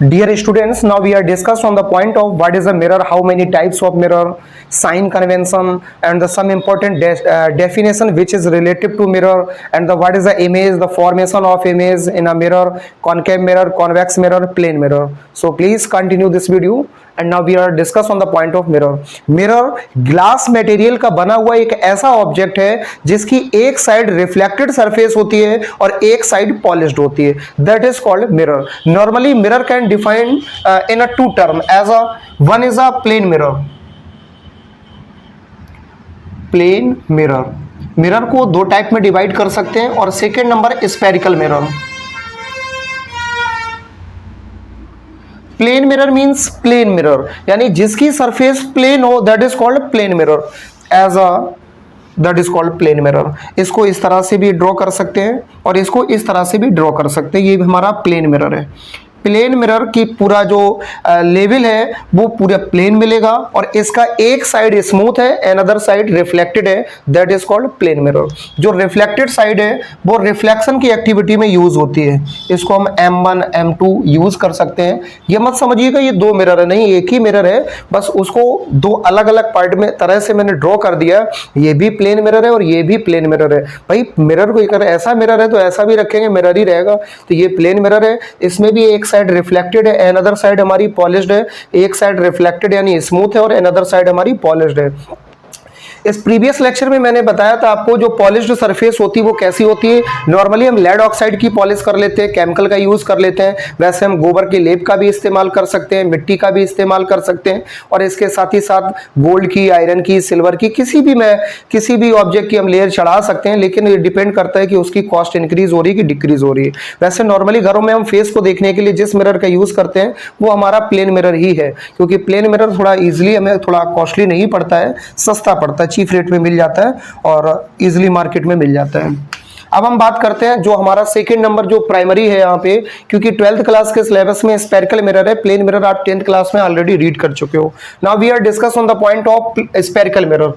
Dear students, now we are discussed on the point of what is a mirror, how many types of mirror, sign convention, and some important definition which is related to mirror, and what is the image, the formation of image in a mirror, concave mirror, convex mirror, plane mirror. So please continue this video. And now we are discuss on the point of mirror. Mirror glass material का बना हुआ एक ऐसा object है जिसकी एक side reflected surface होती है और एक साइड पॉलिश्ड होती है. That is called mirror. Normally mirror can define in a two term as a one is a plane mirror. Plane mirror, mirror को दो टाइप में डिवाइड कर सकते हैं. और second number spherical mirror. Plane mirror means plane mirror, यानी जिसकी surface plane हो, that is called plane mirror. As a that is called plane mirror. इसको इस तरह से भी ड्रॉ कर सकते हैं और इसको इस तरह से भी ड्रॉ कर सकते हैं. ये हमारा प्लेन मिरर है. प्लेन मिरर की पूरा जो लेवल है वो पूरा प्लेन मिलेगा और इसका एक साइड स्मूथ है एंड अदर साइड रिफ्लेक्टेड है. That is called plane mirror. जो रिफ्लेक्टेड साइड है वो रिफ्लेक्शन की एक्टिविटी में यूज होती है. इसको हम M1 M2 यूज कर सकते हैं. ये मत समझिएगा ये दो मिरर है, नहीं, एक ही मिरर है, बस उसको दो अलग अलग पार्ट में तरह से मैंने ड्रॉ कर दिया. ये भी प्लेन मिरर है और ये भी प्लेन मिरर है. भाई मिरर को अगर ऐसा मिरर है तो ऐसा भी रखेंगे, मिरर ही रहेगा. तो ये प्लेन मिरर है, इसमें भी एक साइड रिफ्लेक्टेड है, अनदर साइड हमारी पॉलिश्ड है. एक साइड रिफ्लेक्टेड यानी स्मूथ है और अनदर साइड हमारी पॉलिश्ड है. इस प्रीवियस लेक्चर में मैंने बताया था आपको जो पॉलिश्ड सरफेस होती है वो कैसी होती है. नॉर्मली हम लेड ऑक्साइड की पॉलिश कर लेते हैं, केमिकल का यूज कर लेते हैं. वैसे हम गोबर के लेप का भी इस्तेमाल कर सकते हैं, मिट्टी का भी इस्तेमाल कर सकते हैं और इसके साथ ही साथ गोल्ड की, आयरन की, सिल्वर की, किसी भी ऑब्जेक्ट की हम लेयर चढ़ा सकते हैं. लेकिन ये डिपेंड करता है कि उसकी कॉस्ट इंक्रीज हो रही है कि डिक्रीज हो रही है. वैसे नॉर्मली घरों में हम फेस को देखने के लिए जिस मिरर का यूज करते हैं वो हमारा प्लेन मिरर ही है, क्योंकि प्लेन मिरर थोड़ा ईजिली हमें थोड़ा कॉस्टली नहीं पड़ता है, सस्ता पड़ता है, चीप रेट में मिल जाता है और इजीली मार्केट में मिल जाता है. अब हम बात करते हैं जो हमारा सेकंड नंबर जो प्राइमरी है यहाँ पे, क्योंकि 12th क्लास के सिलेबस में स्फेरिकल मिरर है. प्लेन मिरर आप 10th क्लास में ऑलरेडी रीड कर चुके हो. Now we are discuss on the point of spherical mirror.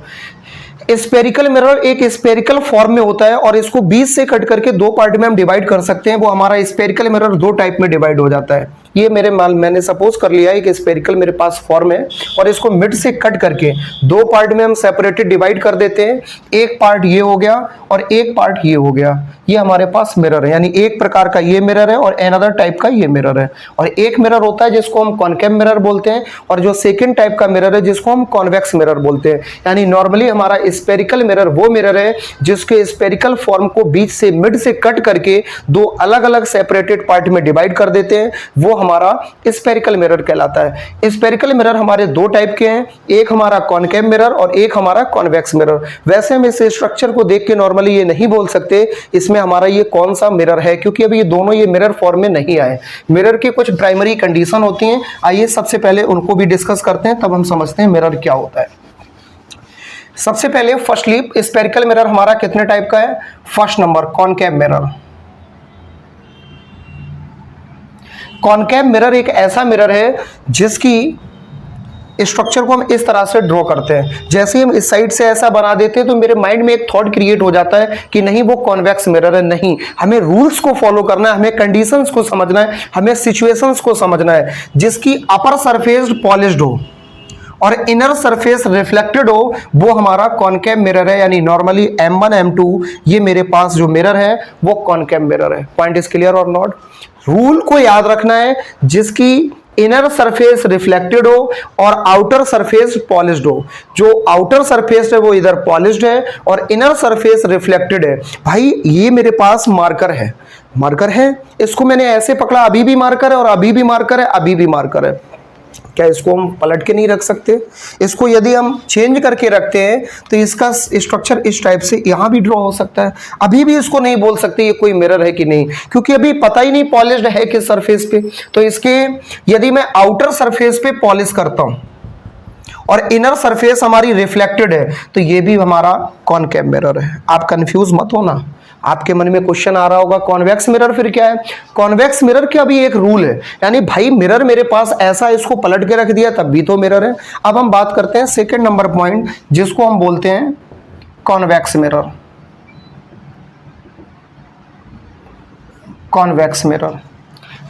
Spherical mirror एक स्फेरिकल फॉर्म में होता है और इसको बीच से कट करके दो पार्ट में हम डिवाइड कर सकते हैं. वो हमारा स्फेरिकल मिरर दो टाइप में डिवाइड हो जाता है. ये मैंने सपोज कर लिया है कि स्फेरिकल मेरे पास फॉर्म है और इसको मिड से कट करके दो पार्ट में हम सेपरेटेड डिवाइड कर देते हैं. एक पार्ट ये हो गया और एक पार्ट ये हो गया. ये हमारे पास मिरर है, यानी एक प्रकार का ये मिरर है और अनदर टाइप का ये मिरर है. और एक मिरर होता है जिसको हम कॉनकेव मिरर बोलते हैं और जो सेकंड टाइप का मिरर है जिसको हम कॉन्वेक्स मिरर बोलते हैं. यानी नॉर्मली हमारा स्फेरिकल मिरर वो मिरर है जिसके स्फेरिकल फॉर्म को बीच से मिड से कट करके दो अलग अलग सेपरेटेड पार्ट में डिवाइड कर देते हैं. वो हमारा स्फेरिकल मिरर कहलाता है. स्फेरिकल मिरर हमारे दो टाइप के हैं, एक हमारा कॉनकेव मिरर और एक हमारा कॉन्वेक्स मिरर. वैसे हम इस स्ट्रक्चर को देख के नॉर्मली ये नहीं बोल सकते इसमें हमारा ये कौन सा मिरर है, क्योंकि अभी ये दोनों ये मिरर फॉर्म में नहीं आए. मिरर की कुछ प्राइमरी कंडीशन होती हैं, आइए सबसे पहले उनको भी डिस्कस करते हैं, तब हम समझते हैं मिरर क्या होता है. सबसे पहले फर्स्टली स्फेरिकल मिरर हमारा कितने टाइप का है. First number concave mirror. Concave mirror एक ऐसा मिरर है जिसकी स्ट्रक्चर को हम इस तरह से ड्रॉ करते हैं. जैसे हम इस साइड से ऐसा बना देते हैं तो मेरे माइंड में एक थॉट क्रिएट हो जाता है कि नहीं वो कॉन्वेक्स मिरर है. नहीं, हमें रूल्स को फॉलो करना है, हमें कंडीशंस को समझना है, हमें सिचुएशंस को समझना है. जिसकी अपर सरफेस पॉलिश्ड हो और इनर सरफेस रिफ्लेक्टेड हो वो हमारा कॉनकेव मिरर है. यानी नॉर्मली M1 M2 ये मेरे पास जो मिरर है वो कॉनकेव मिरर है. पॉइंट इज क्लियर और नॉट. रूल को याद रखना है, जिसकी इनर सरफेस रिफ्लेक्टेड हो और आउटर सरफेस पॉलिश्ड हो. जो आउटर सरफेस है वो इधर पॉलिश्ड है और इनर सरफेस रिफ्लेक्टेड है. भाई ये मेरे पास मार्कर है, इसको मैंने ऐसे पकड़ा, अभी भी मार्कर है और अभी भी मार्कर है, अभी भी मार्कर है. क्या इसको हम पलट के नहीं रख सकते? इसको यदि हम चेंज करके रखते हैं तो इसका स्ट्रक्चर इस टाइप से यहां भी ड्रॉ हो सकता है. अभी भी इसको नहीं बोल सकते ये कोई मिरर है कि नहीं, क्योंकि अभी पता ही नहीं पॉलिश्ड है किस सरफेस पे. तो इसके यदि मैं आउटर सरफेस पे पॉलिश करता हूं और इनर सरफेस हमारी रिफ्लेक्टेड है तो ये भी हमारा कॉनकेव मिरर है. आप कंफ्यूज मत होना. आपके मन में क्वेश्चन आ रहा होगा कॉन्वेक्स मिरर फिर क्या है. कॉन्वेक्स मिरर का भी एक रूल है, यानी भाई मिरर मेरे पास ऐसा, इसको पलट के रख दिया तब भी तो मिरर है. अब हम बात करते हैं सेकंड नंबर पॉइंट जिसको हम बोलते हैं convex mirror. Convex mirror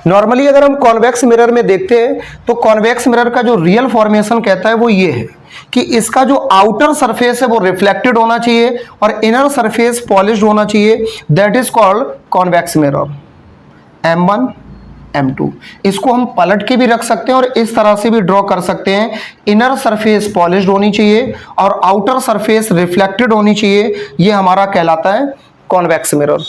normally अगर हम कॉन्वेक्स मिरर में देखते हैं तो कॉन्वेक्स मिरर का जो रियल फॉर्मेशन कहता है वो ये है कि इसका जो आउटर सरफेस है वो रिफ्लेक्टेड होना चाहिए और इनर सरफेस पॉलिश्ड होना चाहिए, that is called convex mirror. M1 M2 इसको हम पलट के भी रख सकते हैं और इस तरह से भी ड्रॉ कर सकते हैं। इनर सरफेस पॉलिश्ड होनी चाहिए और आउटर सरफेस रिफ्लेक्टेड होनी चाहिए, ये हमारा कहलाता है convex mirror.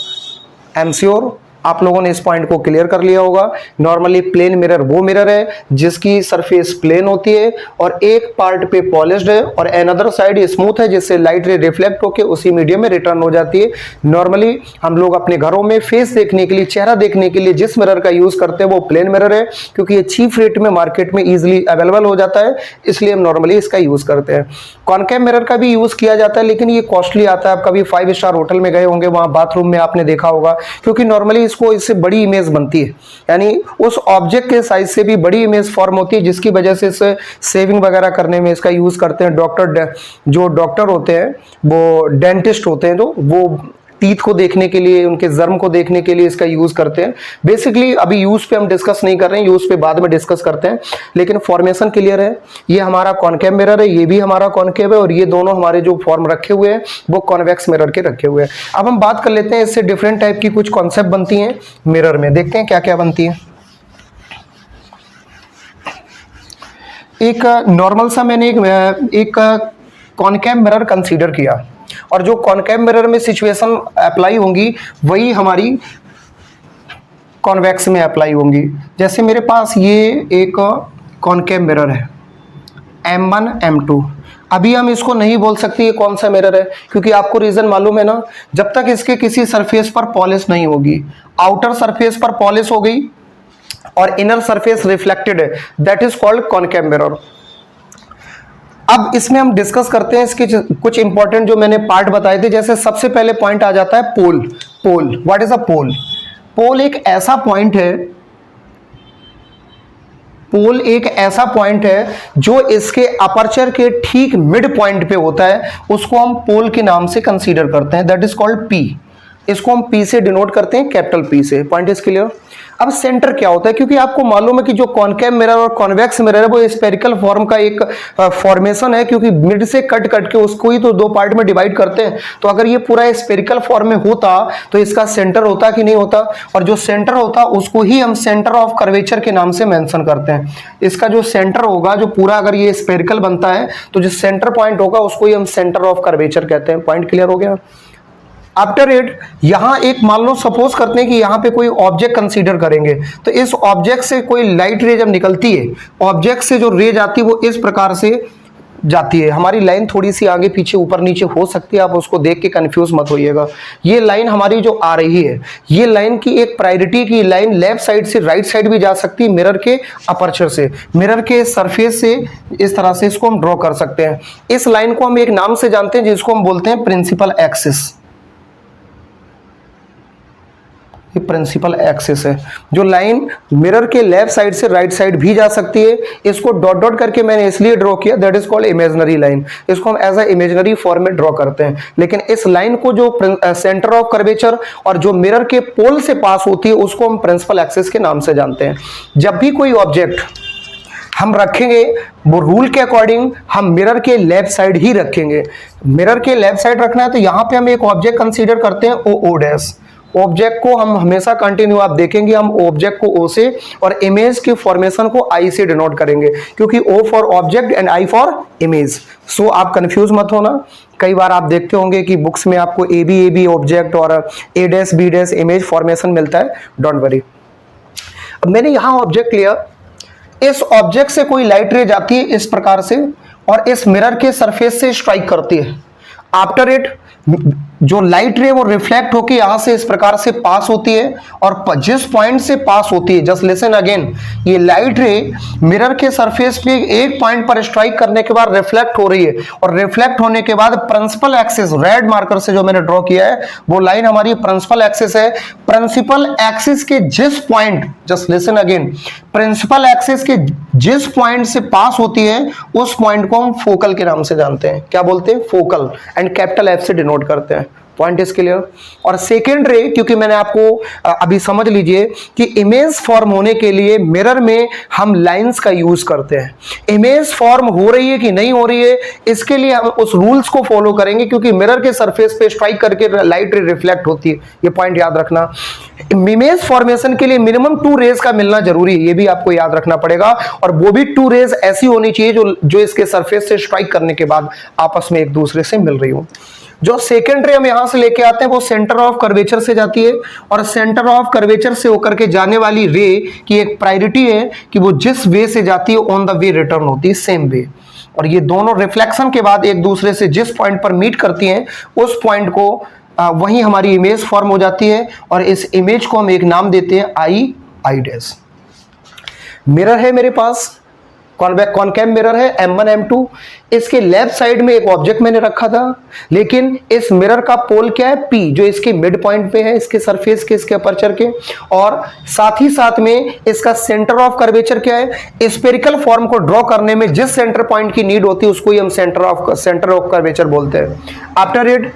I am sure आप लोगों ने इस पॉइंट को क्लियर कर लिया होगा। नॉर्मली प्लेन मिरर वो मिरर है जिसकी सरफेस प्लेन होती है और एक पार्ट पे पॉलिश्ड है और अनदर साइड स्मूथ है, जिससे लाइट रे रिफ्लेक्ट होकर उसी मीडियम में रिटर्न हो जाती है। नॉर्मली हम लोग अपने घरों में फेस देखने के लिए, चेहरा देखने के लिए जिस मिरर का यूज करते हैं वो प्लेन मिरर है, क्योंकि ये चीप रेट में मार्केट में इजिली अवेलेबल हो जाता है, इसलिए हम नॉर्मली इसका यूज करते हैं। कॉनकेव मिरर का भी यूज किया जाता है लेकिन ये कॉस्टली आता है। आप कभी 5 स्टार होटल में गए होंगे, वहां बाथरूम में आपने देखा होगा, क्योंकि नॉर्मली इसको इससे बड़ी इमेज बनती है, यानी उस ऑब्जेक्ट के साइज से भी बड़ी इमेज फॉर्म होती है, जिसकी वजह से इसे सेविंग वगैरह करने में इसका यूज करते हैं। जो डॉक्टर होते हैं, वो डेंटिस्ट होते हैं, तो वो टीथ को देखने के लिए, उनके जर्म को देखने के लिए इसका यूज करते हैं। बेसिकली अभी यूज पे हम डिस्कस नहीं कर रहे हैं, यूज पे बाद में डिस्कस करते हैं, लेकिन फॉर्मेशन क्लियर है। ये हमारा कॉनकेव मिरर है, ये भी हमारा कॉनकेव है और ये दोनों हमारे जो फॉर्म रखे हुए हैं वो कॉन्वेक्स मिरर के रखे हुए हैं। अब हम बात कर लेते हैं इससे डिफरेंट टाइप की कुछ कॉन्सेप्ट बनती हैं मिरर में, देखते हैं क्या क्या बनती है। एक नॉर्मल सा मैंने एक कॉनकेव मिरर कंसीडर किया और जो कॉनकेव मिरर में सिचुएशन अप्लाई होंगी वही हमारी कॉन्वेक्स में अप्लाई होंगी। जैसे मेरे पास ये एक कॉनकेव मिरर है M1 M2, अभी हम इसको नहीं बोल सकते ये कौन सा मिरर है, क्योंकि आपको रीजन मालूम है ना, जब तक इसके किसी सरफेस पर पॉलिश नहीं होगी, आउटर सरफेस पर पॉलिश हो गई और इनर सरफेस रिफ्लेक्टेड है, that is called concave mirror. अब इसमें हम डिस्कस करते हैं इसके कुछ इंपॉर्टेंट जो मैंने पार्ट बताए थे। जैसे सबसे पहले पॉइंट आ जाता है पोल। पोल, व्हाट इज अ पोल? पोल एक ऐसा पॉइंट है, पोल एक ऐसा पॉइंट है जो इसके अपर्चर के ठीक मिड पॉइंट पे होता है, उसको हम पोल के नाम से कंसीडर करते हैं, दैट इज कॉल्ड पी। इसको हम पी से डिनोट करते हैं, कैपिटल पी से। Point is clear. अब सेंटर क्या होता है, क्योंकि आपको मालूम है कि जो कॉनकेव मिरर और कॉन्वेक्स मिरर है वो स्फेरिकल फॉर्म का एक फॉर्मेशन है, क्योंकि मिड से कट के उसको ही तो दो पार्ट में डिवाइड करते हैं। तो अगर ये पूरा स्फेरिकल फॉर्म में होता तो इसका सेंटर होता कि नहीं होता, और जो सेंटर होता उसको ही हम सेंटर ऑफ कर्वेचर के नाम से मेंशन करते हैं। इसका जो सेंटर होगा, जो पूरा अगर ये स्फेरिकल बनता है तो जो सेंटर पॉइंट होगा उसको ही हम सेंटर ऑफ कर्वेचर कहते हैं। पॉइंट क्लियर हो गया। आफ्टर इट यहां एक मान लो सपोज करते हैं कि यहां पे कोई ऑब्जेक्ट कंसीडर करेंगे, तो इस ऑब्जेक्ट से कोई लाइट रे जब निकलती है, ऑब्जेक्ट से जो रे जाती है वो इस प्रकार से जाती है। हमारी लाइन थोड़ी सी आगे पीछे ऊपर नीचे हो सकती है, आप उसको देख के कंफ्यूज मत होइएगा। ये लाइन हमारी जो आ रही है, ये लाइन की एक प्रायोरिटी की लाइन लेफ्ट साइड से राइट साइड भी जा सकती है, मिरर के अपर्चर से, मिरर के सरफेस से इस तरह से इसको हम ड्रॉ कर सकते हैं। इस लाइन को हम एक नाम से जानते हैं जिसको हम बोलते हैं प्रिंसिपल एक्सिस। ये प्रिंसिपल एक्सिस है। जो लाइन मिरर के लेफ्ट साइड से राइट साइड भी जा सकती है, इसको डॉट डॉट करके मैंने इसलिए ड्रॉ किया, that is called imaginary line. इसको हम एज अ इमेजिनरी फॉर्म में ड्रॉ करते हैं, लेकिन इस लाइन को जो सेंटर ऑफ कर्वेचर और जो मिरर के पोल से पास होती है उसको हम प्रिंसिपल एक्सिस के नाम से जानते हैं। जब भी कोई ऑब्जेक्ट हम रखेंगे वो रूल के अकॉर्डिंग हम मिरर के लेफ्ट साइड ही रखेंगे। मिरर के लेफ्ट साइड रखना है तो यहां पे हम एक ऑब्जेक्ट कंसीडर करते हैं ओ डैश। ऑब्जेक्ट को हम हमेशा कंटिन्यू, आप देखेंगे हम ऑब्जेक्ट को ओ से और इमेज की फॉर्मेशन को आई से डिनोट करेंगे, क्योंकि O for object and I for image. So आप कंफ्यूज मत होना। कई बार आप देखते होंगे कि बुक्स में आपको ए बी ऑब्जेक्ट और A dash B dash image formation मिलता है, डोंट वरी। अब मैंने यहां ऑब्जेक्ट लिया, इस ऑब्जेक्ट से कोई लाइट रे जाती है इस प्रकार से और इस मिरर के सरफेस से स्ट्राइक करती है। आफ्टर इट जो लाइट रे वो रिफ्लेक्ट होकर यहां से इस प्रकार से पास होती है और जिस पॉइंट से पास होती है, जस्ट लिसन अगेन, ये लाइट रे मिरर के सरफेस पे एक पॉइंट पर स्ट्राइक करने के बाद रिफ्लेक्ट हो रही है और रिफ्लेक्ट होने के बाद प्रिंसिपल एक्सिस, रेड मार्कर से जो मैंने ड्रॉ किया है वो लाइन हमारी प्रिंसिपल एक्सिस है। प्रिंसिपल एक्सिस के जिस point, just listen again, principal axis के जिस पॉइंट से पास होती है उस पॉइंट को हम फोकल के नाम से जानते हैं। क्या बोलते हैं? फोकल, एंड कैपिटल एफ से डिनोट करते हैं। Point is clear. और सेकेंड रे, क्योंकि मैंने आपको अभी समझ लीजिए कि इमेज फॉर्म होने के लिए मिरर में हम लाइंस का यूज करते हैं। इमेज फॉर्म हो रही है कि नहीं हो रही है, इसके लिए हम उस रूल्स को फॉलो करेंगे, क्योंकि मिरर के सरफेस पे स्ट्राइक करके लाइट रे रिफ्लेक्ट होती है। ये पॉइंट याद रखना। इमेज फॉर्मेशन के लिए मिनिमम 2 रेज का मिलना जरूरी है, ये भी आपको याद रखना पड़ेगा। और वो भी 2 रेज ऐसी होनी चाहिए जो इसके सरफेस से स्ट्राइक करने के बाद आपस में एक दूसरे से मिल रही हो। जो सेकेंड रे हम यहां से लेके आते हैं वो सेंटर ऑफ कर्वेचर से जाती है, और सेंटर ऑफ कर्वेचर से होकर के जाने वाली रे की एक प्रायोरिटी है कि वो जिस वे से जाती है ऑन द वे रिटर्न होती है सेम वे। और ये दोनों रिफ्लेक्शन के बाद एक दूसरे से जिस पॉइंट पर मीट करती हैं उस पॉइंट को वहीं हमारी इमेज फॉर्म हो जाती है, और इस इमेज को हम एक नाम देते हैं आई डैश। मिरर है मेरे पास, कॉनकेव मिरर है M1 M2। इसके लेफ्ट साइड में एक ऑब्जेक्ट मैंने रखा था, लेकिन इस मिरर का पोल क्या है P, जो इसके मिड पॉइंट पे है, इसके सरफेस के, इसके अपर्चर के। और साथ ही साथ में इसका सेंटर ऑफ कर्वेचर क्या है, स्फेरिकल फॉर्म को ड्रॉ करने में जिस सेंटर पॉइंट की नीड होती है उसको ही हम सेंटर ऑफ कर्वेचर बोलते हैं। आफ्टर इट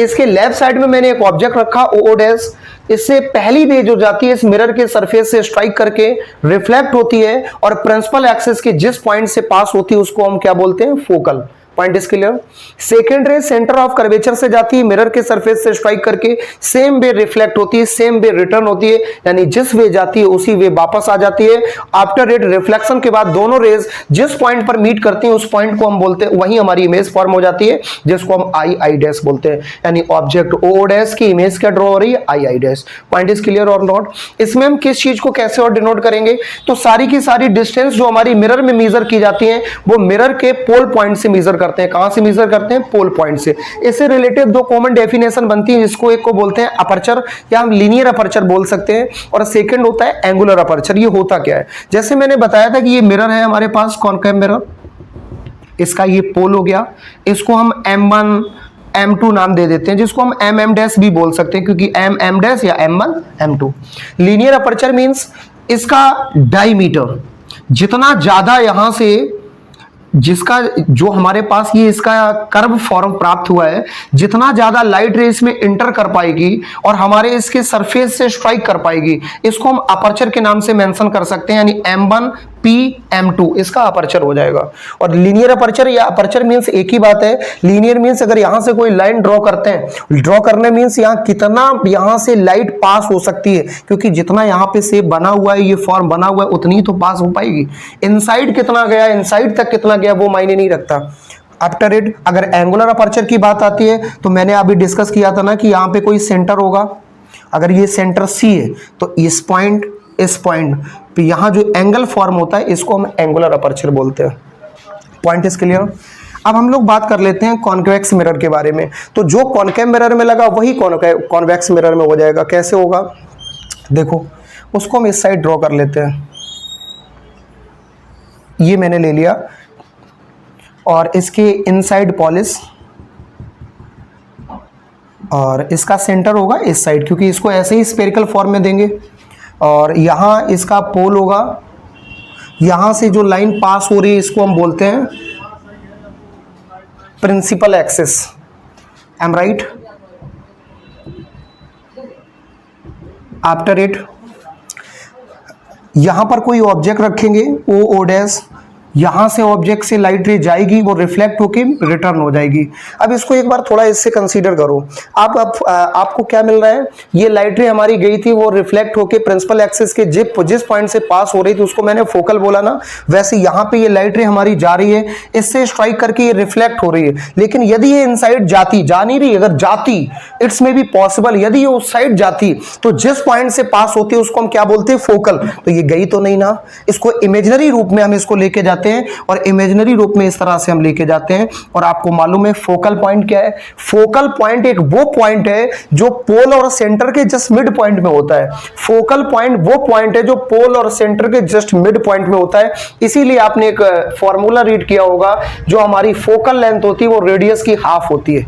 इसके लेफ्ट साइड में मैंने एक ऑब्जेक्ट रखा ओ डैश। इससे पहली रे जो जाती है इस मिरर के सरफेस से स्ट्राइक करके रिफ्लेक्ट होती है, और प्रिंसिपल एक्सिस के जिस पॉइंट से पास होती है उसको हम क्या बोलते हैं, focal point is clear. Second रे सेंटर ऑफ कर्वेचर से जाती है, मिरर के सरफेस से स्ट्राइक करके सेम वे रिफ्लेक्ट होती है, सेम वे रिटर्न होती है, यानी जिस वे जाती है उसी वे वापस आ जाती है। आफ्टर इट रिफ्लेक्शन के बाद दोनों रेज जिस पॉइंट पर मीट करती हैं उस पॉइंट को हम बोलते हैं, वहीं हमारी इमेज फॉर्म हो जाती है, जिसको हम आई डैश बोलते हैं। यानी ऑब्जेक्ट ओ डैश की इमेज क्या ड्रॉ हो रही है, I dash. Point is clear और नॉट। इसमें हम किस चीज को कैसे और डिनोट करेंगे, तो सारी की सारी डिस्टेंस जो हमारी मिरर में मेजर की जाती है वो मिरर के पोल पॉइंट से मेजर करते हैं। कहां से मेजर करते हैं, पोल पॉइंट से। इससे रिलेटेड 2 कॉमन डेफिनेशन बनती है, जिसको एक को बोलते हैं अपर्चर, या हम लीनियर अपर्चर बोल सकते हैं, और सेकंड होता है एंगुलर अपर्चर। ये होता क्या है, जैसे मैंने बताया था कि ये मिरर है हमारे पास, कॉनकेव मिरर, इसका ये पोल हो गया, इसको हम M1 M2 नाम दे देते हैं, जिसको हम MM डैश भी बोल सकते हैं, क्योंकि MM डैश या M1 M2। Linear aperture means इसका डायमीटर जितना ज्यादा यहां से, जिसका जो हमारे पास ये इसका कर्व फॉर्म प्राप्त हुआ है, जितना ज्यादा लाइट रे इसमें इंटर कर पाएगी और हमारे इसके सरफेस से स्ट्राइक कर पाएगी, इसको हम अपर्चर के नाम से मेंशन कर सकते हैं, यानी M1 P M2 इसका अपर्चर हो जाएगा। और लीनियर अपर्चर या अपर्चर मींस एक ही बात है। लीनियर मींस अगर यहां से कोई लाइन ड्रॉ करते हैं, ड्रॉ करने मींस यहां कितना यहां से लाइट पास हो सकती है, क्योंकि जितना यहां पे शेप बना हुआ है, ये फॉर्म बना हुआ है, उतनी तो पास हो पाएगी। इनसाइड कितना गया, इनसाइड तक कितना गया, वो मायने नहीं रखता। आफ्टर इट अगर एंगुलर अपर्चर की बात आती है, तो मैंने अभी डिस्कस किया था ना कि यहां पे कोई सेंटर होगा। अगर ये सेंटर C है तो इस पॉइंट पे यहां जो एंगल फॉर्म होता है इसको हम एंगुलर अपर्चर बोलते हैं। Point is clear. अब हम लोग बात कर लेते हैं कॉन्वेक्स मिरर के बारे में। तो जो कॉनकेव मिरर में लगा वही कॉन्वेक्स मिरर में हो जाएगा। कैसे होगा, देखो उसको हम इस साइड ड्रॉ कर लेते हैं, ये मैंने ले लिया, और इसके इनसाइड पॉलिश, और इसका सेंटर होगा इस साइड, क्योंकि इसको ऐसे ही स्फेरिकल फॉर्म में देंगे। और यहाँ इसका पोल होगा, यहाँ से जो लाइन पास हो रही है इसको हम बोलते हैं principal axis. Am right. After it यहाँ पर कोई ऑब्जेक्ट रखेंगे ओ डैश, यहां से ऑब्जेक्ट से लाइट रे जाएगी, वो रिफ्लेक्ट होके रिटर्न हो जाएगी। अब इसको एक बार थोड़ा इससे कंसीडर करो। आपको क्या मिल रहा है, ये लाइट रे हमारी गई थी, वो रिफ्लेक्ट होके प्रिंसिपल एक्सिस के जिस पॉइंट से पास हो रही थी उसको मैंने फोकल बोला ना, वैसे यहाँ पे ये लाइट रे हमारी जा रही है, इससे स्ट्राइक करके ये रिफ्लेक्ट हो रही है। लेकिन यदि ये इनसाइड जाती, जा नहीं रही, अगर जाती, इट्स में बी पॉसिबल, यदि ये उस साइड जाती तो जिस पॉइंट से पास होती है उसको हम क्या बोलते हैं, फोकल। तो ये गई तो नहीं ना, इसको इमेजिनरी रूप में हम इसको लेके जाते हैं, और इमेजिनरी रूप में इस तरह से हम लेके जाते हैं। और आपको मालूम है फोकल पॉइंट क्या है, फोकल पॉइंट एक वो पॉइंट है जो पोल और सेंटर के जस्ट मिड पॉइंट में होता है। फोकल पॉइंट वो पॉइंट है जो पोल और सेंटर के जस्ट मिड पॉइंट में होता है। इसीलिए आपने एक फॉर्मूला रीड किया होगा, जो हमारी फोकल लेंथ होती है वो रेडियस की हाफ होती है।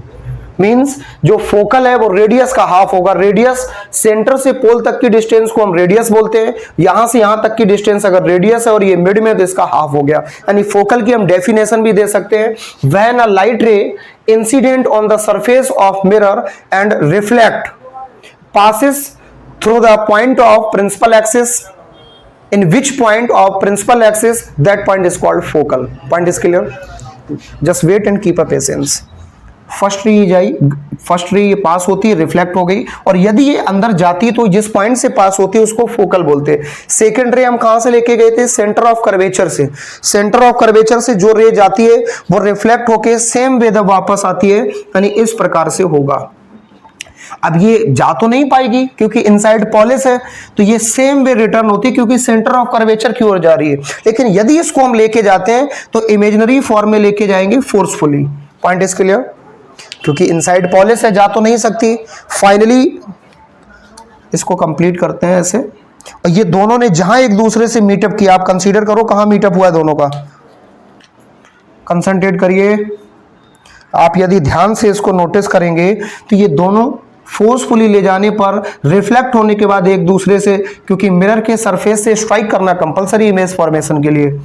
मींस जो फोकल है वो रेडियस का हाफ होगा। रेडियस सेंटर से पोल तक की डिस्टेंस को हम रेडियस बोलते हैं, यहां से यहां तक की डिस्टेंस अगर रेडियस है और ये मिड में तो इसका हाफ हो गया। यानी फोकल की हम डेफिनेशन भी दे सकते हैं, when a light ray incident on the surface of mirror and reflect passes through the point of principal axis, in which point of principal axis, that point is called focal point. Is clear? Just wait and keep a patience. First ray ये पास होती है, reflect हो गई, और यदि ये अंदर जाती है तो जिस पॉइंट से पास होती है उसको फोकल बोलते हैं। सेकंड रे हम कहां से लेके गए थे? सेंटर ऑफ कर्वेचर से। सेंटर ऑफ कर्वेचर से जो रे जाती है वो रिफ्लेक्ट होके सेम वे वापस आती है, यानी इस प्रकार से होगा। अब ये जा तो नहीं पाएगी क्योंकि इनसाइड पॉलिस है, तो ये सेम वे रिटर्न होती है क्योंकि सेंटर ऑफ कर्वेचर की ओर जा रही है। लेकिन यदि इसको हम लेके जाते हैं तो इमेजिनरी फॉर्म में लेके जाएंगे फोर्सफुली। Point is clear? क्योंकि इनसाइड पॉलिस है, जा तो नहीं सकती। फाइनली इसको कंप्लीट करते हैं ऐसे, और ये दोनों ने जहां एक दूसरे से मीटअप किया, आप कंसीडर करो कहां मीटअप हुआ है दोनों का, कंसंट्रेट करिए। आप यदि ध्यान से इसको नोटिस करेंगे तो ये दोनों फोर्सफुली ले जाने पर रिफ्लेक्ट होने के बाद एक दूसरे से, क्योंकि मिरर के सरफेस से स्ट्राइक करना कंपलसरी इमेज फॉर्मेशन के लिए,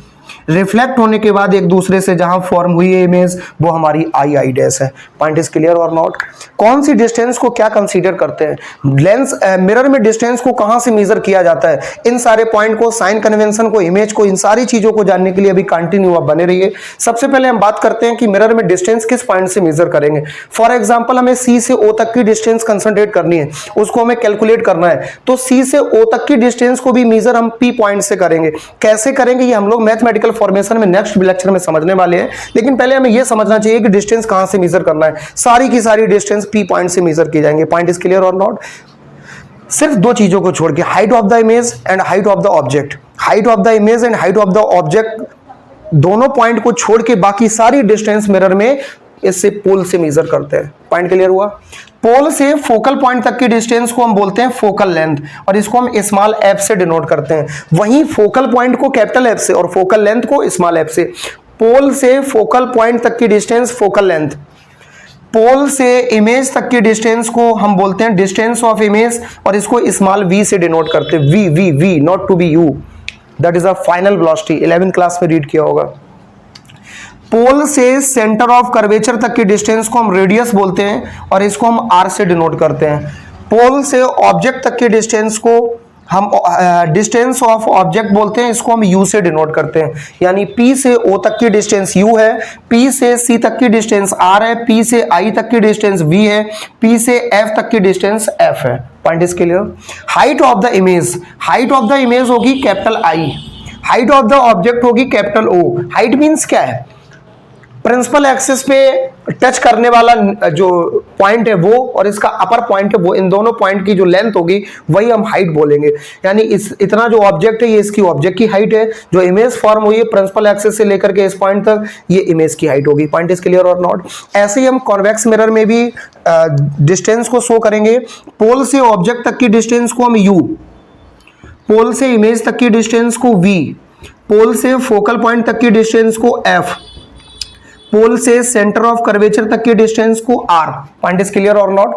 रिफ्लेक्ट होने के बाद एक दूसरे से जहां फॉर्म हुई है इमेज वो हमारी आई डैश है। पॉइंट इज क्लियर और नॉट? कौन सी डिस्टेंस को क्या कंसीडर करते हैं? लेंस मिरर में डिस्टेंस को कहां से मेजर किया जाता है? इन सारे पॉइंट को, साइन कन्वेंशन को, इमेज को, इन सारी चीजों को जानने के लिए अभी कंटिन्यू आप बने रहिए। सबसे पहले हम बात करते हैं कि मिरर में डिस्टेंस किस पॉइंट से मेजर करेंगे। फॉर एग्जाम्पल हमें सी से ओ तक की डिस्टेंस कंसंट्रेट करनी है, उसको हमें कैलकुलेट करना है, तो सी से ओ तक की डिस्टेंस को भी मेजर हम पी पॉइंट से करेंगे। कैसे करेंगे ये हम लोग मैथमेटिकल फॉर्मेशन में नेक्स्ट लेक्चर में समझने वाले हैं, लेकिन पहले हमें यह समझना चाहिए कि डिस्टेंस कहां से मेजर करना है। सारी की सारी डिस्टेंस पी पॉइंट से मेजर की जाएंगे। पॉइंट इज क्लियर और नॉट? सिर्फ दो चीजों को छोड़ के, height of the image and height of the object. Height of the image and height of the object दोनों पॉइंट को छोड़ के बाकी सारी डिस्टेंस मिरर में इससे पोल से मेजर करते हैं। पॉइंट क्लियर हुआ? पोल से फोकल पॉइंट तक की डिस्टेंस को हम बोलते हैं फोकल लेंथ, और इसको हम स्मॉल एफ से डिनोट करते हैं। वहीं फोकल पॉइंट को कैपिटल एफ से और फोकल लेंथ को स्मॉल एफ से। पोल से फोकल पॉइंट तक की डिस्टेंस फोकल लेंथ, पोल से इमेज तक की डिस्टेंस को हम बोलते हैं डिस्टेंस ऑफ इमेज, और इसको स्मॉल वी से डिनोट करते हैं। V v v, not to be u, that is a final velocity. 11वीं क्लास में रीड किया होगा। पोल से सेंटर ऑफ कर्वेचर तक की डिस्टेंस को हम रेडियस बोलते हैं, और इसको हम आर से डिनोट करते हैं। पोल से ऑब्जेक्ट तक की डिस्टेंस को हम डिस्टेंस ऑफ ऑब्जेक्ट बोलते हैं, इसको हम यू से डिनोट करते हैं। यानी पी से ओ तक की डिस्टेंस यू है, पी से सी तक की डिस्टेंस आर है, पी से आई तक की डिस्टेंस वी है, पी से एफ तक की डिस्टेंस एफ है। Point is clear? Height of the image, height of the image होगी capital I, height of the object होगी कैपिटल ओ। हाइट मीन्स क्या है? प्रिंसिपल एक्सिस पे टच करने वाला जो पॉइंट है वो, और इसका अपर पॉइंट है वो, इन दोनों पॉइंट की जो लेंथ होगी वही हम हाइट बोलेंगे। यानी इतना जो ऑब्जेक्ट है ये इसकी ऑब्जेक्ट की हाइट है, जो इमेज फॉर्म हुई है प्रिंसिपल एक्सिस से लेकर के इस पॉइंट तक, ये इमेज की हाइट होगी। पॉइंट इज क्लियर और नॉट? ऐसे ही हम कॉन्वेक्स मिरर में भी डिस्टेंस को शो करेंगे। पोल से ऑब्जेक्ट तक की डिस्टेंस को हम यू, पोल से इमेज तक की डिस्टेंस को वी, पोल से फोकल पॉइंट तक की डिस्टेंस को एफ, पोल से सेंटर ऑफ कर्वेचर तक की डिस्टेंस को आर। पॉइंट इज क्लियर और नॉट?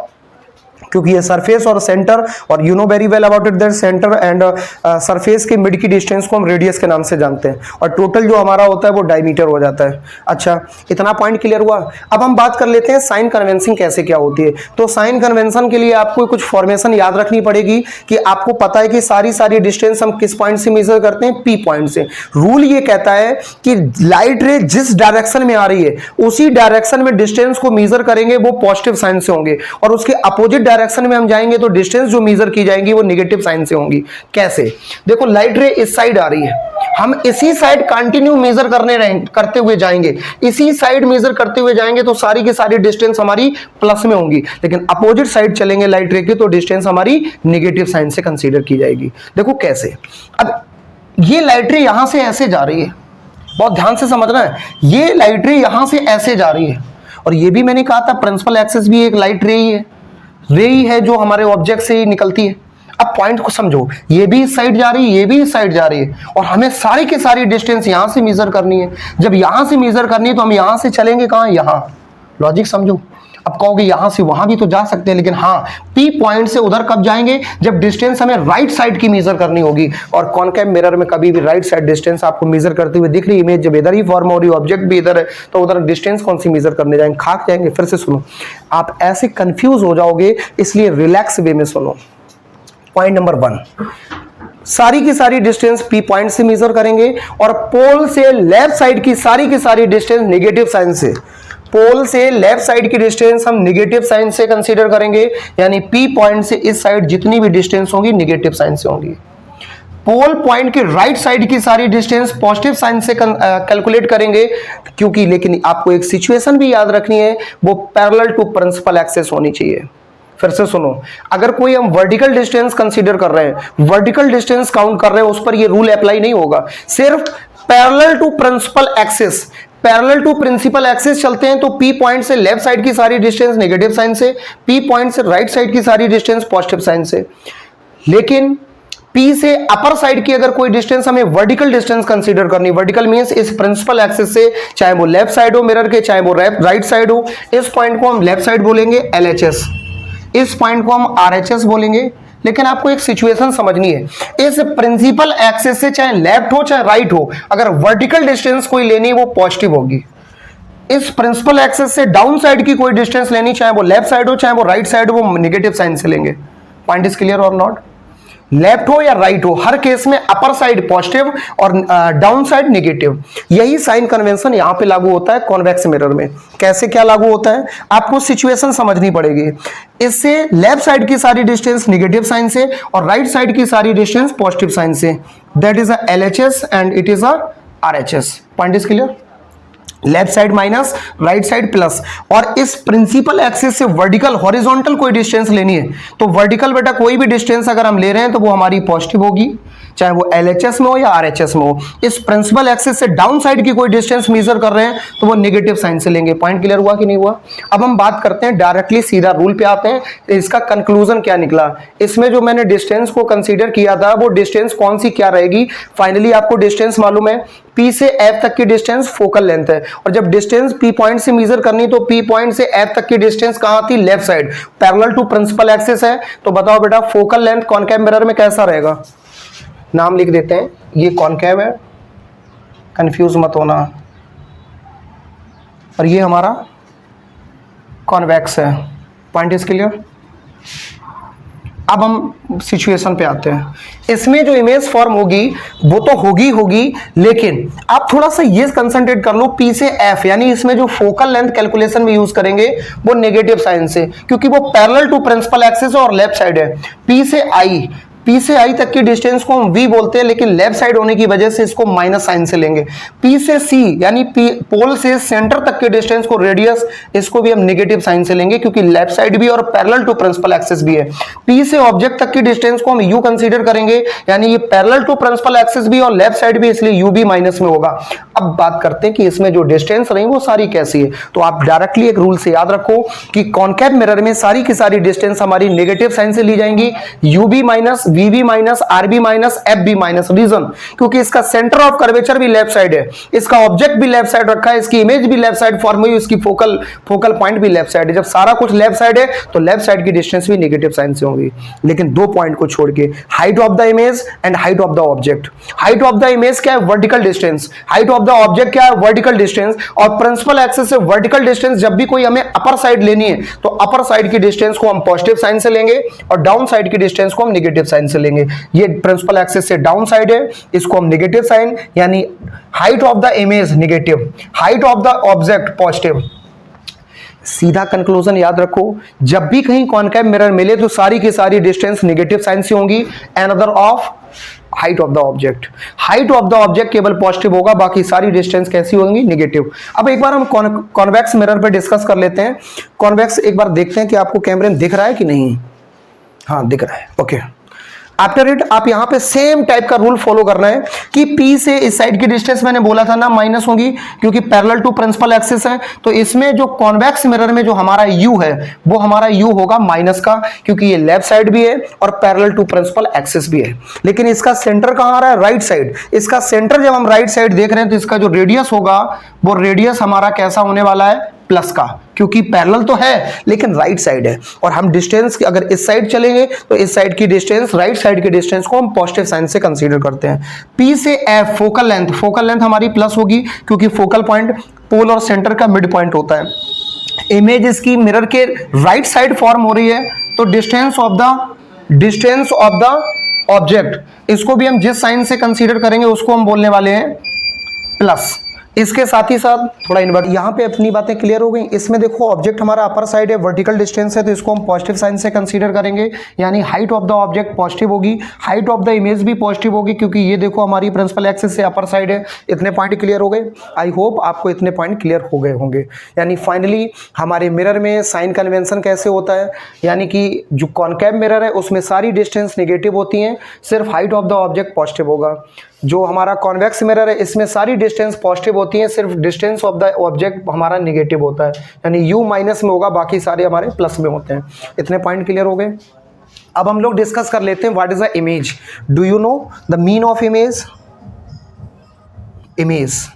क्योंकि ये सरफेस और सेंटर, और you know very well about it that centre and surface के मिड की डिस्टेंस को हम रेडियस के नाम से जानते हैं, और टोटल जो हमारा होता है वो डायमीटर हो जाता है। अच्छा, इतना पॉइंट क्लियर हुआ। अब हम बात कर लेते हैं साइन कन्वेंशन कैसे क्या होती है। तो साइन कन्वेंशन के लिए आपको कुछ फॉर्मेशन याद रखनी पड़ेगी कि आपको पता है कि सारी डिस्टेंस हम किस पॉइंट से मेजर करते हैं? पी पॉइंट से। रूल ये कहता है कि लाइट रे जिस डायरेक्शन में आ रही है उसी डायरेक्शन में डिस्टेंस को मेजर करेंगे वो पॉजिटिव साइन से होंगे, और उसके अपोजिट डायरेक्शन में हम जाएंगे तो डिस्टेंस जो मेजर की जाएंगी वो नेगेटिव साइन से होंगी। कैसे? देखो, लाइट रे इस साइड आ रही है, हम इसी साइड कंटिन्यू मेजर करते हुए जाएंगे, इसी साइड मेजर करते हुए जाएंगे तो सारी की सारी डिस्टेंस हमारी प्लस में होंगी। लेकिन अपोजिट साइड चलेंगे लाइट रे की तो डिस्टेंस हमारी नेगेटिव साइन से कंसीडर की जाएगी। देखो कैसे। अब ये लाइट रे यहां से ऐसे जा रही है, बहुत ध्यान से समझना है। ये लाइट रे यहां से ऐसे जा रही है, और ये भी मैंने कहा था प्रिंसिपल एक्सिस भी एक लाइट रे ही है, रे ही है जो हमारे ऑब्जेक्ट से ही निकलती है। अब पॉइंट को समझो, ये भी इस साइड जा रही है, ये भी इस साइड जा रही है, और हमें सारी की सारी डिस्टेंस यहां से मेजर करनी है। जब यहां से मेजर करनी है तो हम यहां से चलेंगे कहां? यहां। लॉजिक समझो। अब कहोगे यहां से वहां भी तो जा सकते हैं, लेकिन हाँ P पॉइंट से उधर कब जाएंगे, जब डिस्टेंस हमें राइट साइड की मेजर करनी होगी। और कॉनकेव मिरर में कभी भी राइट साइड डिस्टेंस आपको मेजर करते हुए दिख रही इमेज जब इधर ही फॉर्म हो रही, ऑब्जेक्ट भी इधर है, तो उधर डिस्टेंस कौन सी मेजर करने जाएंगे, खाक जाएंगे। फिर से सुनो, आप ऐसे कंफ्यूज हो जाओगे, इसलिए रिलैक्स वे में सुनो। पॉइंट नंबर 1, सारी की सारी डिस्टेंस P पॉइंट से मेजर करेंगे और पोल से लेफ्ट साइड की सारी डिस्टेंस नेगेटिव साइन से, पोल से लेफ्ट साइड की डिस्टेंस हम नेगेटिव साइन से कंसीडर करेंगे, यानी P पॉइंट से इस साइड जितनी भी डिस्टेंस होगी नेगेटिव साइन से होगी। पोल पॉइंट के राइट साइड की सारी डिस्टेंस पॉजिटिव साइन से कैलकुलेट करेंगे, क्योंकि लेकिन आपको एक सिचुएशन भी याद रखनी है, वो पैरेलल टू प्रिंसिपल एक्सिस होनी चाहिए। फिर से सुनो, अगर कोई हम वर्टिकल डिस्टेंस कंसीडर कर रहे हैं, वर्टिकल डिस्टेंस काउंट कर रहे हैं, उस पर ये रूल अप्लाई नहीं होगा। सिर्फ parallel to principal axis, parallel to principal axis चलते हैं तो P पॉइंट से लेफ्ट साइड की सारी डिस्टेंस नेगेटिव साइन से, P पॉइंट से राइट साइड की सारी डिस्टेंस पॉजिटिव साइन से। लेकिन P से अपर साइड की अगर कोई डिस्टेंस हमें वर्टिकल डिस्टेंस कंसीडर करनी, वर्टिकल मींस इस प्रिंसिपल एक्सिस से, चाहे वो लेफ्ट साइड हो मिरर के, चाहे वो राइट साइड हो, इस पॉइंट को हम लेफ्ट साइड बोलेंगे LHS, इस पॉइंट को हम RHS बोलेंगे। लेकिन आपको एक सिचुएशन समझनी है, इस प्रिंसिपल एक्सिस से चाहे लेफ्ट हो चाहे राइट हो, अगर वर्टिकल डिस्टेंस कोई लेनी है वो पॉजिटिव होगी। इस प्रिंसिपल एक्सिस से डाउन साइड की कोई डिस्टेंस लेनी, चाहे वो लेफ्ट साइड हो चाहे वो राइट साइड हो, वो नेगेटिव साइन से लेंगे। पॉइंट इज क्लियर और नॉट? लेफ्ट हो या राइट हो, हर केस में अपर साइड पॉजिटिव और डाउन साइड नेगेटिव। यही साइन कन्वेंशन यहां पे लागू होता है कॉन्वेक्स मिरर में। कैसे क्या लागू होता है, आपको सिचुएशन समझनी पड़ेगी। इससे लेफ्ट साइड की सारी डिस्टेंस नेगेटिव साइन से और राइट साइड की सारी डिस्टेंस पॉजिटिव साइन से, that is a LHS and it is a RHS। Point is clear? Left side minus right side plus. और इस प्रिंसिपल एक्सिस से वर्टिकल हॉरिजॉन्टल कोई डिस्टेंस लेनी है तो वर्टिकल बेटा कोई भी डिस्टेंस अगर हम ले रहे हैं तो वो हमारी पॉजिटिव होगी, चाहे वो LHS में हो या RHS में हो। इस प्रिंसिपल एक्सिस से डाउन साइड की कोई डिस्टेंस मेजर कर रहे हैं तो वो नेगेटिव साइन से लेंगे। पॉइंट क्लियर हुआ कि नहीं हुआ? अब हम बात करते हैं डायरेक्टली, सीधा रूल पे आते हैं, इसका कंक्लूजन क्या निकला। इसमें जो मैंने डिस्टेंस को कंसीडर किया था वो डिस्टेंस कौन सी क्या रहेगी। फाइनली आपको डिस्टेंस मालूम है, P से F तक की डिस्टेंस फोकल लेंथ है, और जब डिस्टेंस P पॉइंट से मेजर करनी तो P पॉइंट से F तक की डिस्टेंस कहां थी, left side, parallel to principal axis है। तो बताओ बेटा फोकल लेंथ कॉनकेव मिरर में कैसा रहेगा? नाम लिख देते हैं, ये कॉनकेव है, कंफ्यूज मत होना, और ये हमारा कॉन्वेक्स है। Point is clear? अब हम सिचुएशन पे आते हैं। इसमें जो इमेज फॉर्म होगी वो तो होगी, लेकिन आप थोड़ा सा ये कंसंट्रेट कर लो, P से F, यानी इसमें जो फोकल लेंथ कैलकुलेशन में यूज करेंगे वो नेगेटिव साइन से, क्योंकि वो पैरेलल टू प्रिंसिपल एक्सिस और लेफ्ट साइड है। P से I तक की डिस्टेंस को हम V बोलते हैं, लेकिन लेफ्ट साइड होने की वजह से इसको माइनस साइन से लेंगे। P से C यानी पोल से सेंटर तक के डिस्टेंस को रेडियस, इसको भी हम नेगेटिव साइन से लेंगे, क्योंकि लेफ्ट साइड भी और पैरेलल टू प्रिंसिपल एक्सिस भी है। P से ऑब्जेक्ट तक की डिस्टेंस को हम U कंसीडर करेंगे, यानी ये पैरेलल टू प्रिंसिपल एक्सिस भी और लेफ्ट साइड भी, इसलिए U भी माइनस में होगा। अब बात करते हैं कि इसमें जो डिस्टेंस रही वो सारी कैसी है। तो आप डायरेक्टली एक रूल से याद रखो कि कॉनकेव मिरर में सारी की सारी डिस्टेंस हमारी नेगेटिव साइन से ली जाएंगी, UB minus, VB minus, RB minus, FB minus. Reason, क्योंकि इसका सेंटर ऑफ कर्वेचर भी लेफ्ट साइड है, इसका ऑब्जेक्ट भी लेफ्ट साइड रखा है, इसकी इमेज भी लेफ्ट साइड फॉर्म हुई, इसकी फोकल पॉइंट भी लेफ्ट साइड है। जब सारा कुछ लेफ्ट साइड है तो लेफ्ट साइड की डिस्टेंस भी नेगेटिव साइन से होगी, लेकिन दो पॉइंट को छोड़ के, height of the image and height of the object. Height of the image क्या है, vertical distance, height of the object क्या है, वर्टिकल डिस्टेंस। और प्रिंसिपल एक्सिस से वर्टिकल डिस्टेंस जब भी कोई हमें अपर साइड लेनी है तो अपर साइड की डिस्टेंस को हम पॉजिटिव साइन से लेंगे और डाउन साइड की डिस्टेंस को हम नेगेटिव साइन से लेंगे। ये प्रिंसिपल एक्सिस से डाउन साइड है, इसको हम नेगेटिव साइन, यानी height of the image negative, height of the object positive. सीधा कंक्लूजन याद रखो, जब भी कहीं कॉनकेव मिरर मिले तो सारी की सारी डिस्टेंस नेगेटिव साइन से होंगी, another of height of the object. Height of the object केवल पॉजिटिव होगा, बाकी सारी डिस्टेंस कैसी होंगी, नेगेटिव। अब एक बार हम कॉन्वेक्स मिरर पे डिस्कस कर लेते हैं। कॉन्वेक्स एक बार देखते हैं कि आपको कैमरे में दिख रहा है कि नहीं। हाँ दिख रहा है, ओके। आफ्टर इट आप यहां पे सेम टाइप का रूल फॉलो करना है कि P से इस साइड की डिस्टेंस मैंने बोला था ना माइनस होगी, क्योंकि पैरेलल टू प्रिंसिपल एक्सिस है। तो इसमें जो कॉन्वेक्स मिरर में जो हमारा U है वो हमारा U होगा माइनस का, क्योंकि ये लेफ्ट साइड भी है और पैरेलल टू प्रिंसिपल एक्सिस भी है। लेकिन इसका सेंटर कहां आ रहा है, राइट साइड। इसका सेंटर जब हम राइट साइड देख रहे हैं तो इसका जो रेडियस होगा वो रेडियस हमारा कैसा होने वाला है, प्लस का, क्योंकि पैरेलल तो है लेकिन राइट साइड है, और हम डिस्टेंस अगर इस साइड चलेंगे तो इस साइड की डिस्टेंस, राइट साइड की डिस्टेंस को हम पॉजिटिव साइन से कंसीडर करते हैं। P से F फोकल लेंथ हमारी प्लस होगी, क्योंकि फोकल पॉइंट पोल और सेंटर का मिड पॉइंट होता है। इमेज इसकी मिरर के राइट साइड फॉर्म हो रही है, तो डिस्टेंस ऑफ द ऑब्जेक्ट, इसको भी हम जिस साइन से कंसीडर करेंगे उसको हम बोलने वाले हैं प्लस। इसके साथ ही साथ थोड़ा इन्वर्ट, यहाँ पे अपनी बातें क्लियर हो गई। इसमें देखो ऑब्जेक्ट हमारा अपर साइड है, वर्टिकल डिस्टेंस है, तो इसको हम पॉजिटिव साइन से कंसीडर करेंगे, यानी height of the object positive होगी, हाइट ऑफ द इमेज भी पॉजिटिव होगी, क्योंकि ये देखो हमारी प्रिंसिपल एक्सिस से अपर साइड है। इतने पॉइंट क्लियर हो गए? आई होप आपको इतने पॉइंट क्लियर हो गए होंगे। यानी फाइनली हमारे मिरर में साइन कन्वेंशन कैसे होता है, यानी कि जो कॉनकेव मिरर है उसमें सारी डिस्टेंस नेगेटिव होती हैं, सिर्फ height of the object positive होगा। जो हमारा कॉन्वेक्स मिरर है इसमें सारी डिस्टेंस पॉजिटिव होती है, सिर्फ डिस्टेंस ऑफ द ऑब्जेक्ट हमारा नेगेटिव होता है, यानी u माइनस में होगा, बाकी सारे हमारे प्लस में होते हैं। इतने पॉइंट क्लियर हो गए? अब हम लोग डिस्कस कर लेते हैं what is the image. Do you know the mean of image?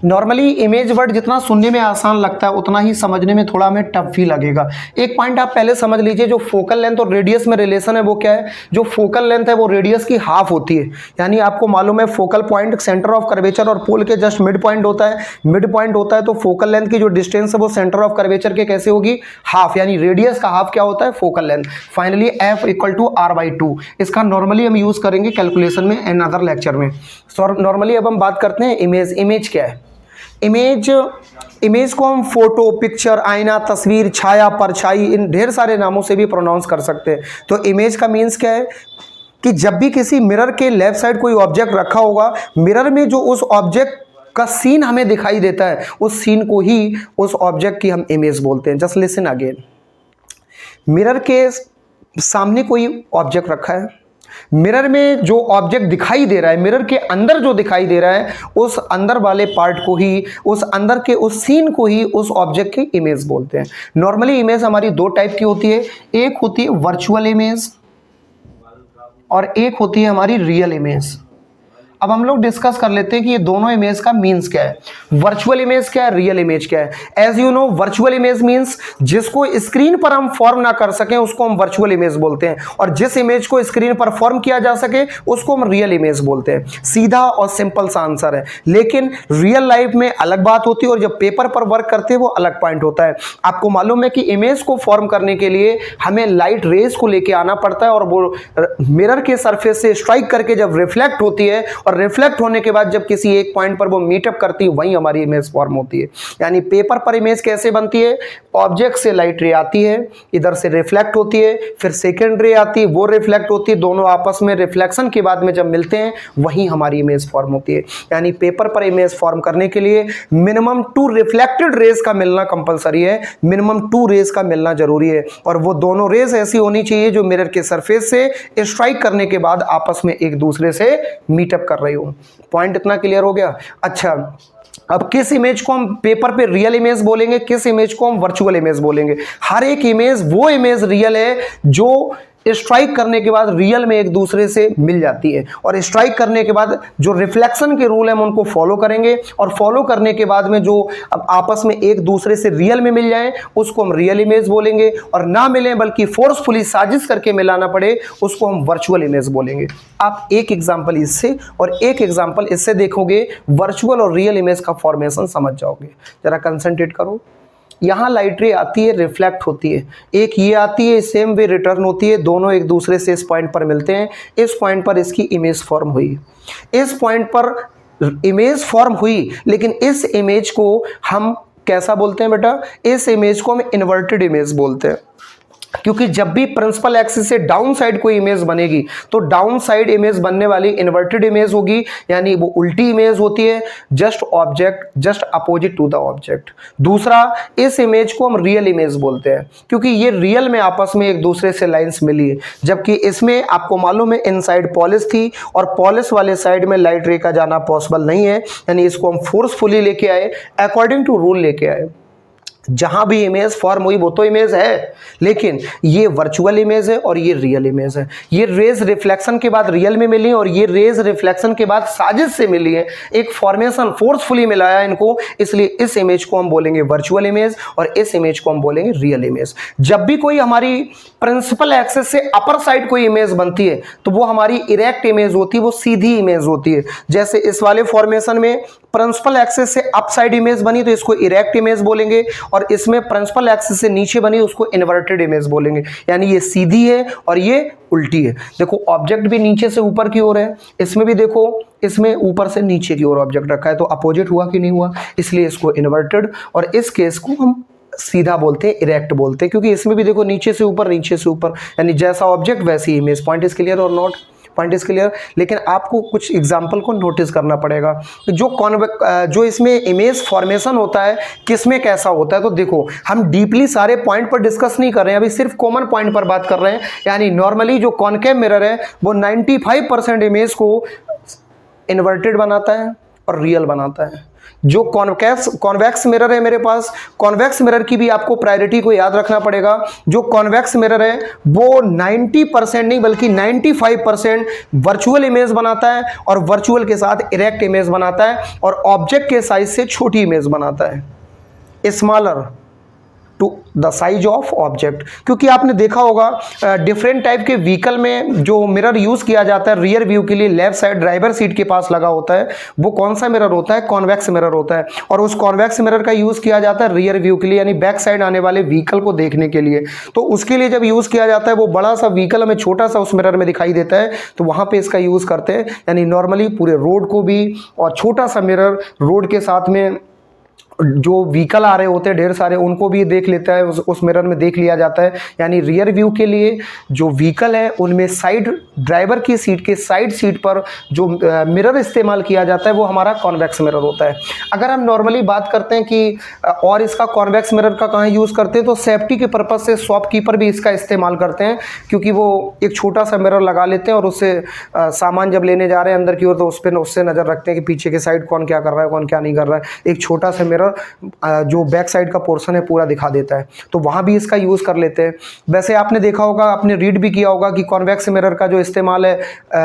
Normally image word जितना सुनने में आसान लगता है उतना ही समझने में थोड़ा हमें टफ ही लगेगा। एक पॉइंट आप पहले समझ लीजिए, जो फोकल लेंथ और रेडियस में रिलेशन है वो क्या है? जो फोकल लेंथ है वो रेडियस की हाफ होती है, यानी आपको मालूम है focal point centre of curvature और पोल के जस्ट मिड पॉइंट होता है, तो फोकल लेंथ की जो डिस्टेंस है वो सेंटर ऑफ कर्वेचर के कैसे होगी? हाफ, यानी रेडियस का हाफ क्या होता है? Focal length. Finally F equal to R/2, इसका नॉर्मली हम यूज करेंगे कैलकुलेशन में एंड अदर लेक्चर में। नॉर्मली अब हम बात करते हैं इमेज क्या है। इमेज को हम फोटो, पिक्चर, आईना, तस्वीर, छाया, परछाई, इन ढेर सारे नामों से भी प्रोनाउंस कर सकते हैं। तो इमेज का मीन्स क्या है कि जब भी किसी मिरर के लेफ्ट साइड कोई ऑब्जेक्ट रखा होगा, मिरर में जो उस ऑब्जेक्ट का सीन हमें दिखाई देता है, उस सीन को ही उस ऑब्जेक्ट की हम इमेज बोलते हैं। जस्ट लिसन अगेन, मिरर के सामने कोई ऑब्जेक्ट रखा है, मिरर में जो ऑब्जेक्ट दिखाई दे रहा है, मिरर के अंदर जो दिखाई दे रहा है, उस अंदर वाले पार्ट को ही, उस अंदर के उस सीन को ही उस ऑब्जेक्ट की इमेज बोलते हैं। नॉर्मली इमेज हमारी दो टाइप की होती है, एक होती है वर्चुअल इमेज और एक होती है हमारी रियल इमेज। अब हम लोग डिस्कस कर लेते हैं कि ये दोनों इमेज का मीन्स क्या है, वर्चुअल इमेज क्या है, रियल इमेज क्या है। As you know, virtual image means जिसको स्क्रीन पर हम फॉर्म ना कर सकें उसको हम वर्चुअल इमेज बोलते हैं, और जिस इमेज को स्क्रीन पर फॉर्म किया जा सके उसको हम रियल इमेज बोलते हैं। सीधा और सिंपल सा आंसर है। लेकिन रियल लाइफ में अलग बात होती है और जब पेपर पर वर्क करते हैं वो अलग पॉइंट होता है। आपको मालूम है कि इमेज को फॉर्म करने के लिए हमें लाइट रेज को लेके आना पड़ता है, और वो मिरर के सरफेस से स्ट्राइक करके जब रिफ्लेक्ट होती है, और रिफ्लेक्ट होने के बाद जब किसी एक पॉइंट पर वो मीटअप करती है, वहीं हमारी इमेज फॉर्म होती है। यानी पेपर पर इमेज कैसे बनती है? ऑब्जेक्ट से लाइट रे आती है, इधर से रिफ्लेक्ट होती है, फिर सेकेंड रे आती है, वो रिफ्लेक्ट होती है, दोनों आपस में रिफ्लेक्शन के बाद में जब मिलते हैं वहीं हमारी इमेज फॉर्म होती है। यानी पेपर पर इमेज फॉर्म करने के लिए मिनिमम 2 रिफ्लेक्टेड रेज का मिलना कंपलसरी है, मिनिमम 2 रेज का मिलना जरूरी है, और वो दोनों रेज ऐसी होनी चाहिए जो मिरर के सरफेस से स्ट्राइक करने के बाद आपस में एक दूसरे से मीटअप कर रही हो। पॉइंट इतना क्लियर हो गया? अच्छा, अब किस इमेज को हम पेपर पे रियल इमेज बोलेंगे, किस इमेज को हम वर्चुअल इमेज बोलेंगे? हर एक इमेज वो इमेज रियल है जो स्ट्राइक करने के बाद रियल में एक दूसरे से मिल जाती है, और स्ट्राइक करने के बाद जो रिफ्लेक्शन के रूल है हम उनको फॉलो करेंगे, और फॉलो करने के बाद में जो अब आपस में एक दूसरे से रियल में मिल जाए उसको हम रियल इमेज बोलेंगे, और ना मिले बल्कि फोर्सफुली साजिश करके मिलाना पड़े उसको हम वर्चुअल इमेज बोलेंगे। आप एक एग्जाम्पल इससे और एक एग्जाम्पल इससे देखोगे, वर्चुअल और रियल इमेज का फॉर्मेशन समझ जाओगे। जरा कंसंट्रेट करो। यहाँ लाइट रे आती है, रिफ्लेक्ट होती है, एक ये आती है, सेम वे रिटर्न होती है, दोनों एक दूसरे से इस पॉइंट पर मिलते हैं, इस पॉइंट पर इसकी इमेज फॉर्म हुई, इस पॉइंट पर इमेज फॉर्म हुई, लेकिन इस इमेज को हम कैसा बोलते हैं बेटा? इस इमेज को हम इन्वर्टेड इमेज बोलते हैं, क्योंकि जब भी प्रिंसिपल एक्सिस से डाउन साइड कोई इमेज बनेगी तो डाउन साइड इमेज बनने वाली इन्वर्टेड इमेज होगी, यानी वो उल्टी इमेज होती है, just object just opposite to the object. दूसरा, इस इमेज को हम रियल इमेज बोलते हैं, क्योंकि ये रियल में आपस में एक दूसरे से लाइंस मिली है, जबकि इसमें आपको मालूम है इनसाइड पॉलिश थी, और पॉलिश वाले साइड में लाइट रे का जाना पॉसिबल नहीं है, यानी इसको हम फोर्सफुली लेके आए, अकॉर्डिंग टू रूल लेके आए। जहां भी इमेज फॉर्म हुई वो तो इमेज है, लेकिन ये वर्चुअल इमेज है और ये रियल इमेज है। ये रेज रिफ्लेक्शन के बाद रियल में मिली और ये रेज रिफ्लेक्शन के बाद साजिश से मिली है। एक फॉर्मेशन फोर्सफुली मिलाया इनको, इसलिए इस इमेज को हम बोलेंगे वर्चुअल इमेज और इस इमेज को हम बोलेंगे रियल इमेज। जब भी कोई हमारी प्रिंसिपल एक्सिस से अपर साइड कोई इमेज बनती है तो वो हमारी इरेक्ट इमेज होती है, वो सीधी इमेज होती है। जैसे इस वाले फॉर्मेशन में प्रिंसिपल एक्सिस से अप साइड इमेज बनी तो इसको इरेक्ट इमेज बोलेंगे, और इसमें प्रिंसिपल एक्सिस से नीचे बनी उसको इन्वर्टेड इमेज बोलेंगे। यानी ये सीधी है और ये उल्टी है। देखो ऑब्जेक्ट भी नीचे से ऊपर की ओर है, इसमें भी देखो इसमें ऊपर से नीचे की ओर ऑब्जेक्ट रखा है, तो अपोजिट हुआ कि नहीं हुआ, इसलिए इसको इन्वर्टेड और इस केस को हम सीधा बोलते हैं, इरेक्ट बोलते हैं, क्योंकि इसमें भी देखो नीचे से ऊपर नीचे से ऊपर, यानी जैसा ऑब्जेक्ट वैसी इमेज। पॉइंट इज क्लियर और नॉट? Point is clear. लेकिन आपको कुछ एग्जाम्पल को नोटिस करना पड़ेगा। जो इसमें इमेज फॉर्मेशन होता है किसमें कैसा होता है, तो देखो हम डीपली सारे पॉइंट पर डिस्कस नहीं कर रहे हैं, अभी सिर्फ कॉमन पॉइंट पर बात कर रहे हैं। यानी नॉर्मली जो कॉनकेव मिरर है वो 95% इमेज को इन्वर्टेड बनाता है और रियल बनाता है। जो कॉन्वेक्स मिरर है मेरे पास, कॉन्वेक्स मिरर की भी आपको प्रायोरिटी को याद रखना पड़ेगा। जो कॉन्वेक्स मिरर है वो 90% नहीं बल्कि 95% वर्चुअल इमेज बनाता है और वर्चुअल के साथ इरेक्ट इमेज बनाता है और ऑब्जेक्ट के साइज से छोटी इमेज बनाता है, smaller to the size of object. क्योंकि आपने देखा होगा डिफरेंट टाइप के व्हीकल में जो मिरर यूज किया जाता है रियर व्यू के लिए, लेफ्ट साइड ड्राइवर सीट के पास लगा होता है, वो कौन सा मिरर होता है? कॉन्वेक्स मिरर होता है। और उस कॉन्वेक्स मिरर का यूज किया जाता है रियर व्यू के लिए, यानी बैक साइड आने वाले व्हीकल को देखने के लिए। तो उसके लिए जब यूज किया जाता है वो बड़ा सा व्हीकल हमें छोटा सा उस मिरर में दिखाई देता है, तो वहां पे इसका यूज करते हैं। यानी नॉर्मली पूरे रोड को भी और छोटा सा मिरर रोड के साथ में जो व्हीकल आ रहे होते हैं ढेर सारे उनको भी देख लेता है, उस मिरर में देख लिया जाता है। यानी रियर व्यू के लिए जो व्हीकल है उनमें साइड ड्राइवर की सीट के साइड सीट पर जो मिरर इस्तेमाल किया जाता है वो हमारा कॉन्वेक्स मिरर होता है। अगर हम नॉर्मली बात करते हैं कि और इसका कॉन्वेक्स मिरर का कहाँ यूज़ करते हैं, तो सेफ्टी के पर्पज़ से शॉपकीपर भी इसका इस्तेमाल करते हैं, क्योंकि वो एक छोटा सा मिरर लगा लेते हैं और उससे सामान जब लेने जा रहे हैं अंदर की ओर तो उस पर उससे नज़र रखते हैं कि पीछे के साइड कौन क्या कर रहा है कौन क्या नहीं कर रहा है। एक छोटा सा मिरर जो बैक साइड का पोर्शन है पूरा दिखा देता है, तो वहां भी इसका यूज कर लेते हैं। वैसे आपने देखा होगा, आपने रीड भी किया होगा कि कॉन्वेक्स मिरर का जो इस्तेमाल है,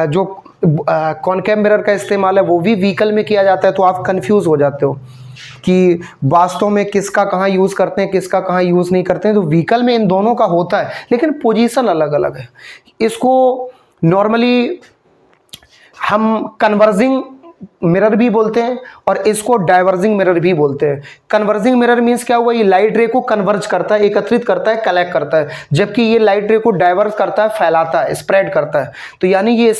जो कॉनकेव मिरर का इस्तेमाल है वो भी व्हीकल में किया जाता है। तो आप कंफ्यूज हो जाते हो कि वास्तव में किसका कहाँ यूज करते हैं किसका कहाँ यूज नहीं करते हैं। तो व्हीकल में इन दोनों का होता है, लेकिन पोजीशन अलग अलग है। इसको नॉर्मली हम कन्वर्जिंग मिरर भी बोलते हैं और इसको डाइवर्जिंग मिरर भी बोलते हैं। कन्वर्जिंग मिरर मींस क्या हुआ, ये लाइट रे को कन्वर्ज करता है, एकत्रित करता है, कलेक्ट करता है, जबकि ये लाइट रे को डाइवर्ज करता है, फैलाता है, स्प्रेड करता है। तो यानी ये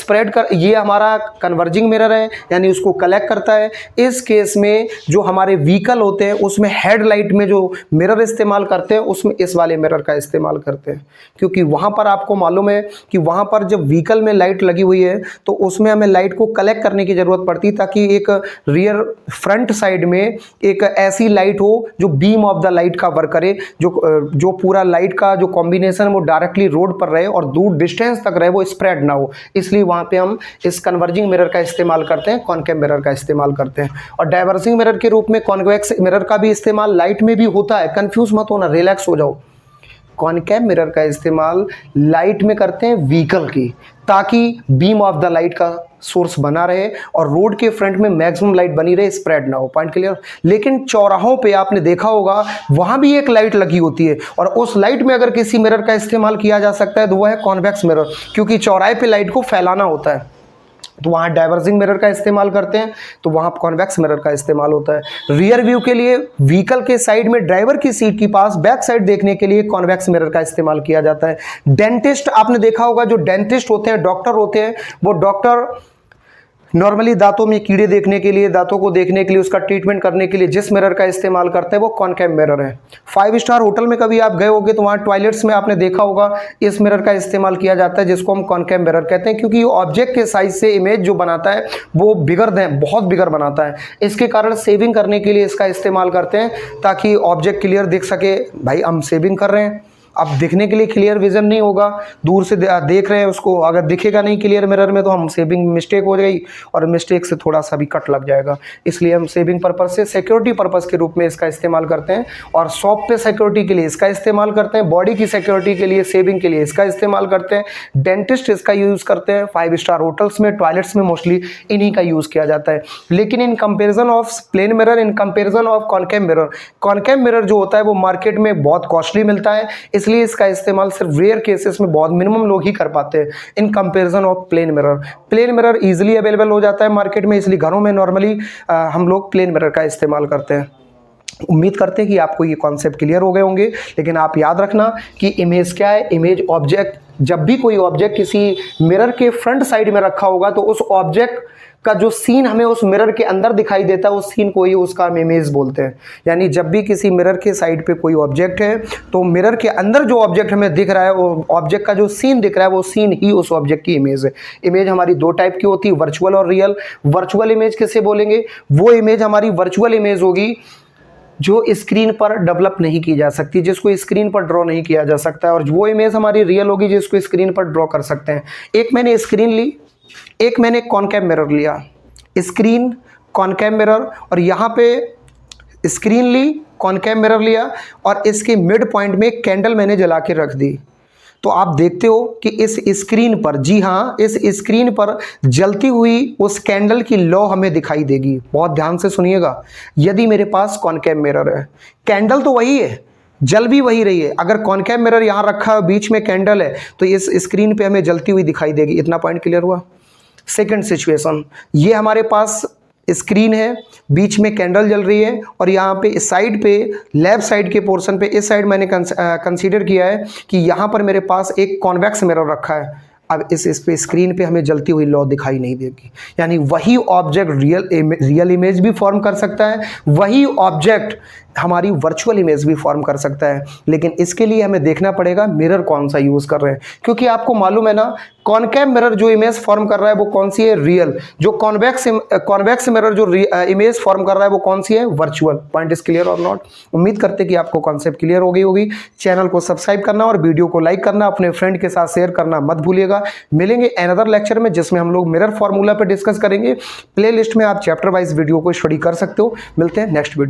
ये हमारा कन्वर्जिंग मिरर है, यानी उसको कलेक्ट करता है। इस केस में जो हमारे व्हीकल होते हैं उसमें हेडलाइट में जो मिरर इस्तेमाल करते हैं उसमें इस वाले मिरर का इस्तेमाल करते हैं, क्योंकि वहां पर आपको मालूम है कि वहां पर जब व्हीकल में लाइट लगी हुई है तो उसमें हमें लाइट को कलेक्ट करने की जरूरत पड़ती है, ताकि एक रियर फ्रंट साइड में एक ऐसी लाइट हो जो बीम ऑफ द लाइट का वर्क करे, जो पूरा लाइट का जो कॉम्बिनेशन वो डायरेक्टली रोड पर रहे और दूर डिस्टेंस तक रहे, वो स्प्रेड ना हो। इसलिए वहां पे हम इस कन्वर्जिंग मिरर का इस्तेमाल करते हैं, कॉनकेव मिरर का इस्तेमाल करते हैं। और डाइवर्जिंग मिरर के रूप में कॉन्वेक्स मिरर का भी इस्तेमाल लाइट में भी होता है। कंफ्यूज मत होना, रिलैक्स हो जाओ। कॉनकेव मिरर का इस्तेमाल लाइट में करते हैं व्हीकल की, ताकि बीम ऑफ द लाइट का सोर्स बना रहे और रोड के फ्रंट में मैक्सिमम लाइट बनी रहे, स्प्रेड ना हो। Point clear. लेकिन चौराहों पे आपने देखा होगा वहां भी एक लाइट लगी होती है, और उस लाइट में अगर किसी मिरर का इस्तेमाल किया जा सकता है तो वह है कॉन्वेक्स मिरर, क्योंकि चौराहे पे लाइट को फैलाना होता है। तो वहाँ डाइवर्जिंग मिरर का इस्तेमाल करते हैं, तो वहाँ कॉन्वेक्स मिरर का इस्तेमाल होता है। रियर व्यू के लिए व्हीकल के साइड में ड्राइवर की सीट के पास बैक साइड देखने के लिए कॉन्वेक्स मिरर का इस्तेमाल किया जाता है। डेंटिस्ट आपने देखा होगा, जो डेंटिस्ट होते हैं, डॉक्टर होते हैं, वो डॉक्टर नॉर्मली दांतों में कीड़े देखने के लिए, दांतों को देखने के लिए, उसका ट्रीटमेंट करने के लिए जिस मिरर का इस्तेमाल करते हैं वो कॉनकेव मिरर है। 5 स्टार होटल में कभी आप गए होंगे तो वहाँ टॉयलेट्स में आपने देखा होगा इस मिरर का इस्तेमाल किया जाता है, जिसको हम कॉनकेव मिरर कहते हैं, क्योंकि ऑब्जेक्ट के साइज से इमेज जो बनाता है वो बहुत बिगर बनाता है। इसके कारण सेविंग करने के लिए इसका इस्तेमाल करते हैं, ताकि ऑब्जेक्ट क्लियर दिख सके। भाई हम सेविंग कर रहे हैं, अब दिखने के लिए क्लियर विजन नहीं होगा, दूर से देख रहे हैं उसको, अगर दिखेगा नहीं क्लियर मिरर में तो हम सेविंग मिस्टेक हो गई और मिस्टेक से थोड़ा सा भी कट लग जाएगा। इसलिए हम सेविंग पर्पज़ से सिक्योरिटी पर्पज़ के रूप में इसका इस्तेमाल करते हैं, और शॉप पे सिक्योरिटी के लिए इसका इस्तेमाल करते हैं, बॉडी की सिक्योरिटी के लिए सेविंग के लिए इसका इस्तेमाल करते हैं, डेंटिस्ट इसका यूज़ करते हैं, 5 स्टार होटल्स में टॉयलेट्स में मोस्टली इन्हीं का यूज़ किया जाता है। लेकिन in comparison of plane mirror, in comparison of concave mirror जो होता है वो मार्केट में बहुत कॉस्टली मिलता है, इसलिए इसका इस्तेमाल सिर्फ रेयर केसेस में बहुत मिनिमम लोग ही कर पाते हैं in comparison of plane mirror. Plane mirror easily available हो जाता है मार्केट में, इसलिए घरों में नॉर्मली हम लोग प्लेन मिरर का इस्तेमाल करते हैं। उम्मीद करते हैं कि आपको ये कॉन्सेप्ट क्लियर हो गए होंगे। लेकिन आप याद रखना कि इमेज क्या है, इमेज ऑब्जेक्ट, जब भी कोई ऑब्जेक्ट किसी मिरर के फ्रंट साइड में रखा होगा तो उस ऑब्जेक्ट का जो सीन हमें उस मिरर के अंदर दिखाई देता है उस सीन को ही उसका हम इमेज बोलते हैं। यानी जब भी किसी मिरर के साइड पे कोई ऑब्जेक्ट है तो मिरर के अंदर जो ऑब्जेक्ट हमें दिख रहा है वो ऑब्जेक्ट का जो सीन दिख रहा है वो सीन ही उस ऑब्जेक्ट की इमेज है। इमेज हमारी दो टाइप की होती है, वर्चुअल और रियल। वर्चुअल इमेज किसे बोलेंगे? वो इमेज हमारी वर्चुअल इमेज होगी जो स्क्रीन पर डेवलप नहीं की जा सकती, जिसको स्क्रीन पर ड्रॉ नहीं किया जा सकता है, और वो इमेज हमारी रियल होगी जिसको स्क्रीन पर ड्रॉ कर सकते हैं। एक मैंने स्क्रीन ली, एक मैंने कॉनकेव मिरर लिया, स्क्रीन कॉनकेव मिरर, और यहाँ पे स्क्रीन ली, कॉनकेव मिरर लिया, और इसके मिड पॉइंट में एक कैंडल मैंने जला के रख दी। तो आप देखते हो कि इस स्क्रीन पर, जी हाँ, इस स्क्रीन पर जलती हुई उस कैंडल की लौ हमें दिखाई देगी। बहुत ध्यान से सुनिएगा। यदि मेरे पास कॉनकेव मिरर है, कैंडल तो वही है, जल भी वही रही है। अगर कॉनकेव मिरर यहाँ रखा है, बीच में कैंडल है, तो इस स्क्रीन पे हमें जलती हुई दिखाई देगी। इतना पॉइंट क्लियर हुआ? सेकंड सिचुएशन, ये हमारे पास स्क्रीन है, बीच में कैंडल जल रही है, और यहाँ पे साइड पे, लेफ्ट साइड के पोर्शन पे, इस साइड मैंने कंसीडर किया है कि यहाँ पर मेरे पास एक कॉन्वेक्स मिरर रखा है। अब इस पे स्क्रीन पे हमें जलती हुई लौ दिखाई नहीं देगी। यानी वही ऑब्जेक्ट रियल इमेज भी फॉर्म कर सकता है, वही ऑब्जेक्ट हमारी वर्चुअल इमेज भी फॉर्म कर सकता है। लेकिन इसके लिए हमें देखना पड़ेगा मिरर कौन सा यूज़ कर रहे हैं, क्योंकि आपको मालूम है ना, कॉनकेव मिरर जो इमेज फॉर्म कर रहा है वो कौन सी है? रियल। जो कॉन्वेक्स मिरर जो इमेज फॉर्म कर रहा है वो कौन सी है? वर्चुअल। पॉइंट इज क्लियर और नॉट? उम्मीद करते कि आपको कॉन्सेप्ट क्लियर हो गई होगी। चैनल को सब्सक्राइब करना और वीडियो को लाइक करना, अपने फ्रेंड के साथ शेयर करना मत भूलिएगा। मिलेंगे अनदर लेक्चर में जिसमें हम लोग मिरर फार्मूला पर डिस्कस करेंगे। प्ले लिस्ट में आप चैप्टर वाइज वीडियो को स्टडी कर सकते हो। मिलते हैं नेक्स्ट वीडियो।